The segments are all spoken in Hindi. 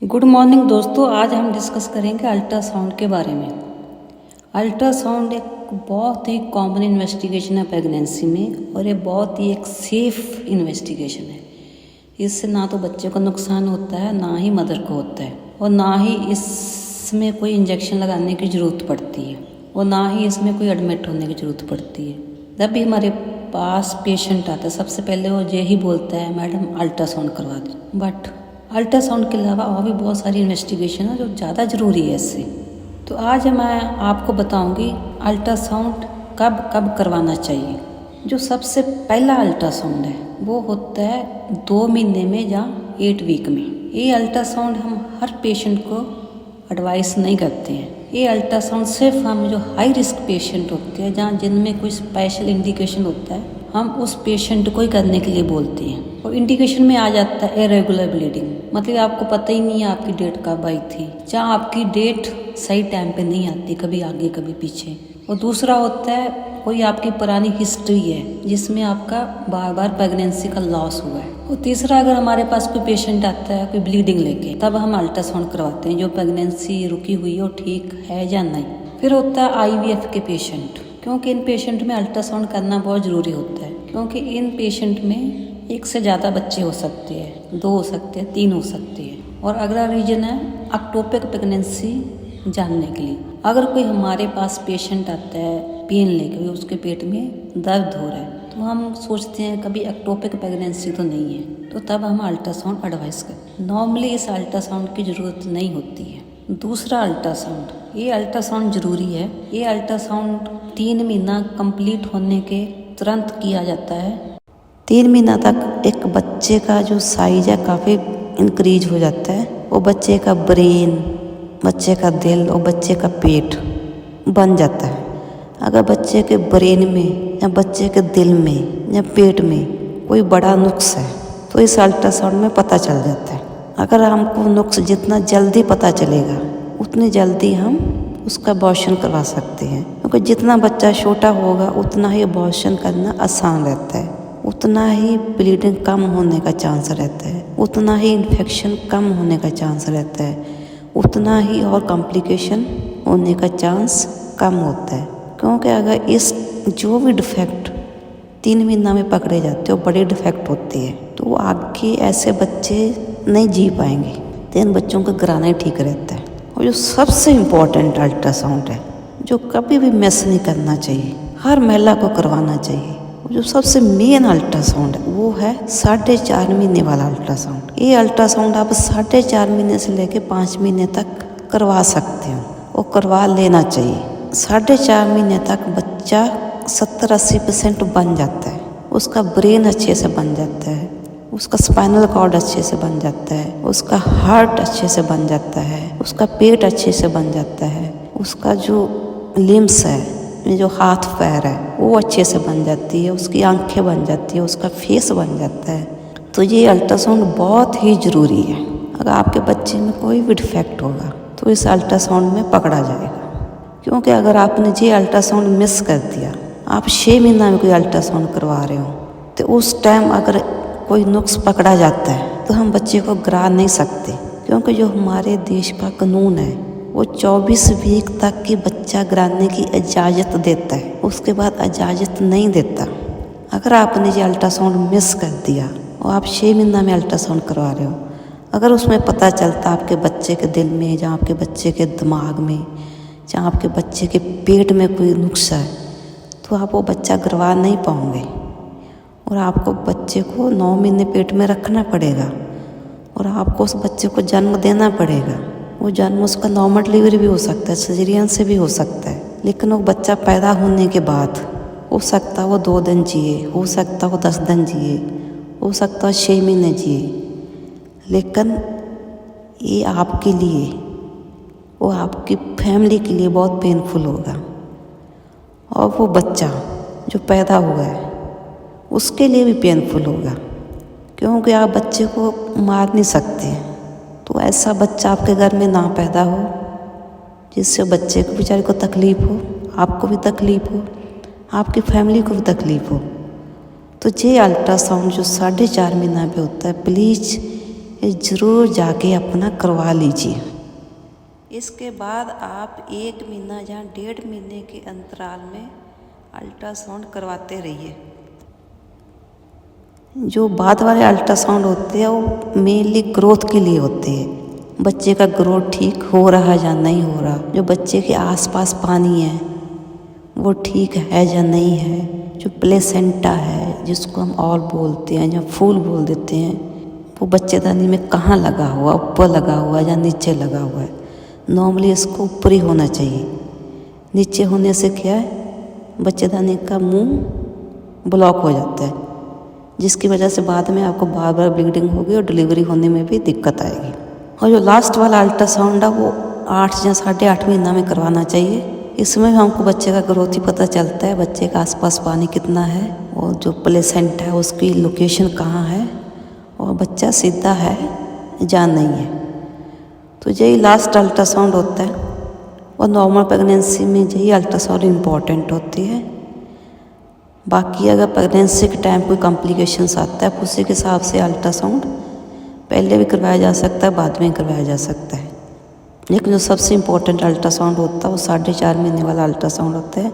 गुड मॉर्निंग दोस्तों। आज हम डिस्कस करेंगे अल्ट्रासाउंड के बारे में। अल्ट्रासाउंड एक बहुत ही कॉमन इन्वेस्टिगेशन है प्रेगनेंसी में, और ये बहुत ही एक सेफ इन्वेस्टिगेशन है। इससे ना तो बच्चे को नुकसान होता है, ना ही मदर को होता है, और ना ही इसमें कोई इंजेक्शन लगाने की ज़रूरत पड़ती है, और ना ही इसमें कोई एडमिट होने की ज़रूरत पड़ती है। जब भी हमारे पास पेशेंट आता है, सबसे पहले वो यही बोलता है, मैडम अल्ट्रासाउंड करवा दें। बट अल्ट्रासाउंड के अलावा और भी बहुत सारी इन्वेस्टिगेशन है जो ज़्यादा ज़रूरी है इससे। तो आज मैं आपको बताऊंगी अल्ट्रासाउंड कब कब करवाना चाहिए। जो सबसे पहला अल्ट्रासाउंड है वो होता है 2 महीने में या 8 वीक में। ये अल्ट्रासाउंड हम हर पेशेंट को एडवाइस नहीं करते हैं। ये अल्ट्रासाउंड सिर्फ हम जो हाई रिस्क पेशेंट होते हैं, जहाँ जिनमें कोई स्पेशल इंडिकेशन होता है, हम उस पेशेंट को ही करने के लिए बोलते हैं। और इंडिकेशन में आ जाता है इरेगुलर ब्लीडिंग, मतलब आपको पता ही नहीं है आपकी डेट कब आई थी, जहाँ आपकी डेट सही टाइम पे नहीं आती, कभी आगे कभी पीछे। और दूसरा होता है कोई आपकी पुरानी हिस्ट्री है जिसमें आपका बार बार प्रेगनेंसी का लॉस हुआ है। और तीसरा, अगर हमारे पास कोई पेशेंट आता है कोई ब्लीडिंग लेके, तब हम अल्ट्रासाउंड करवाते हैं जो प्रेगनेंसी रुकी हुई है वो ठीक है या नहीं। फिर होता है IVF के पेशेंट, क्योंकि इन पेशेंट में अल्ट्रासाउंड करना बहुत ज़रूरी होता है, क्योंकि इन पेशेंट में 1 से ज़्यादा बच्चे हो सकते हैं, 2 हो सकते हैं, 3 हो सकते हैं। और अगला रीजन है एक्टोपिक प्रेगनेंसी जानने के लिए। अगर कोई हमारे पास पेशेंट आता है पेन लेके, उसके पेट में दर्द हो रहा है, तो हम सोचते हैं कभी एक्टोपिक प्रेगनेंसी तो नहीं है, तो तब हम अल्ट्रासाउंड एडवाइस करते हैं। नॉर्मली इस अल्ट्रासाउंड की ज़रूरत नहीं होती है। दूसरा अल्ट्रासाउंड, ये अल्ट्रासाउंड ज़रूरी है। ये अल्ट्रासाउंड 3 महीना कंप्लीट होने के तुरंत किया जाता है। 3 महीना तक एक बच्चे का जो साइज है काफ़ी इंक्रीज हो जाता है। वो बच्चे का ब्रेन, बच्चे का दिल और बच्चे का पेट बन जाता है। अगर बच्चे के ब्रेन में या बच्चे के दिल में या पेट में कोई बड़ा नुक्स है तो इस अल्ट्रासाउंड में पता चल जाता है। अगर हमको नुक्स जितना जल्दी पता चलेगा उतनी जल्दी हम उसका अबॉर्शन करवा सकते हैं, क्योंकि जितना बच्चा छोटा होगा उतना ही अबॉर्शन करना आसान रहता है, उतना ही ब्लीडिंग कम होने का चांस रहता है, उतना ही इन्फेक्शन कम होने का चांस रहता है, उतना ही और कॉम्प्लिकेशन होने का चांस कम होता है। क्योंकि अगर इस जो भी डिफेक्ट 3 महीना में पकड़े जाते हो बड़े डिफेक्ट होते हैं, तो आगे ऐसे बच्चे नहीं जी पाएंगे, तो इन बच्चों का गिराना ही ठीक रहता है। और जो सबसे इम्पोर्टेंट अल्ट्रासाउंड है, जो कभी भी मिस नहीं करना चाहिए, हर महिला को करवाना चाहिए, जो सबसे मेन अल्ट्रासाउंड है वो है 4.5 महीने वाला अल्ट्रासाउंड। ये अल्ट्रासाउंड आप 4.5 महीने से लेकर 5 महीने तक करवा सकते हो और करवा लेना चाहिए। 4.5 महीने तक बच्चा 70-80% बन जाता है, उसका ब्रेन अच्छे से बन जाता है, उसका स्पाइनल कॉर्ड अच्छे से बन जाता है, उसका हार्ट अच्छे से बन जाता है, उसका पेट अच्छे से बन जाता है, उसका जो लिम्स है, जो हाथ पैर है वो अच्छे से बन जाती है, उसकी आंखें बन जाती है, उसका फेस बन जाता है। तो ये अल्ट्रासाउंड बहुत ही ज़रूरी है। अगर आपके बच्चे में कोई भी डिफेक्ट होगा तो इस अल्ट्रासाउंड में पकड़ा जाएगा। क्योंकि अगर आपने ये अल्ट्रासाउंड मिस कर दिया, आप 6 महीना में कोई अल्ट्रासाउंड करवा रहे हो, तो उस टाइम अगर कोई नुक्स पकड़ा जाता है तो हम बच्चे को गिरा नहीं सकते, क्योंकि जो हमारे देश का कानून है वो 24 वीक तक की बच्चा गिराने की इजाज़त देता है, उसके बाद इजाज़त नहीं देता। अगर आपने ये अल्ट्रासाउंड मिस कर दिया और आप 6 महीना में अल्ट्रासाउंड करवा रहे हो, अगर उसमें पता चलता आपके बच्चे के दिल में, जहाँ आपके बच्चे के दिमाग में, जहाँ आपके बच्चे के पेट में कोई नुक्स है, तो आप वो बच्चा गिरवा नहीं पाओगे, और आपको बच्चे को 9 महीने पेट में रखना पड़ेगा, और आपको उस बच्चे को जन्म देना पड़ेगा। वो जन्म उसका नॉर्मल डिलीवरी भी हो सकता है, सिजेरियन से भी हो सकता है, लेकिन वो बच्चा पैदा होने के बाद हो सकता है वो 2 दिन जिए, हो सकता है वो 10 दिन जिए, हो सकता है 6 महीने जिए, लेकिन ये आपके लिए, वो आपकी फैमिली के लिए बहुत पेनफुल होगा। और वो बच्चा जो पैदा हुआ है उसके लिए भी पेनफुल होगा, क्योंकि आप बच्चे को मार नहीं सकते। तो ऐसा बच्चा आपके घर में ना पैदा हो जिससे बच्चे को बेचारे को तकलीफ़ हो, आपको भी तकलीफ़ हो, आपकी फैमिली को भी तकलीफ़ हो। तो ये अल्ट्रासाउंड जो 4.5 महीना पे होता है, प्लीज़ ये ज़रूर जाके अपना करवा लीजिए। इसके बाद आप 1 महीना या 1.5 महीने के अंतराल में अल्ट्रासाउंड करवाते रहिए। जो बाद वाले अल्ट्रासाउंड होते हैं वो मेनली ग्रोथ के लिए होते हैं, बच्चे का ग्रोथ ठीक हो रहा है या नहीं हो रहा, जो बच्चे के आसपास पानी है वो ठीक है या नहीं है, जो प्लेसेंटा है जिसको हम ऑल बोलते हैं या फूल बोल देते हैं, वो बच्चेदानी में कहाँ लगा हुआ, ऊपर लगा हुआ है या नीचे लगा हुआ है। नॉर्मली इसको ऊपर ही होना चाहिए। नीचे होने से क्या है, बच्चेदानी का मुंह ब्लॉक हो जाता है, जिसकी वजह से बाद में आपको बार बार ब्लीडिंग होगी और डिलीवरी होने में भी दिक्कत आएगी। और जो लास्ट वाला अल्ट्रासाउंड है वो 8 या 8.5 महीना में करवाना चाहिए। इसमें हमको बच्चे का ग्रोथ ही पता चलता है, बच्चे के आसपास पानी कितना है और जो प्लेसेंटा है उसकी लोकेशन कहाँ है और बच्चा सीधा है या नहीं है। तो यही लास्ट अल्ट्रासाउंड होता है और नॉर्मल प्रेगनेंसी में यही अल्ट्रासाउंड इम्पॉर्टेंट होती है। बाकी अगर प्रेगनेंसी के टाइम कोई कॉम्प्लिकेशंस आता है उसी के हिसाब से अल्ट्रासाउंड पहले भी करवाया जा सकता है, बाद में करवाया जा सकता है। लेकिन जो सबसे इम्पोर्टेंट अल्ट्रासाउंड होता है वो 4.5 महीने वाला अल्ट्रासाउंड होता है।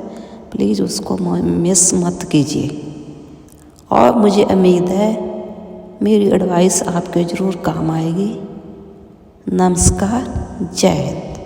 प्लीज़ उसको मिस मत कीजिए। और मुझे उम्मीद है मेरी एडवाइस आपके ज़रूर काम आएगी। नमस्कार, जय हिंद।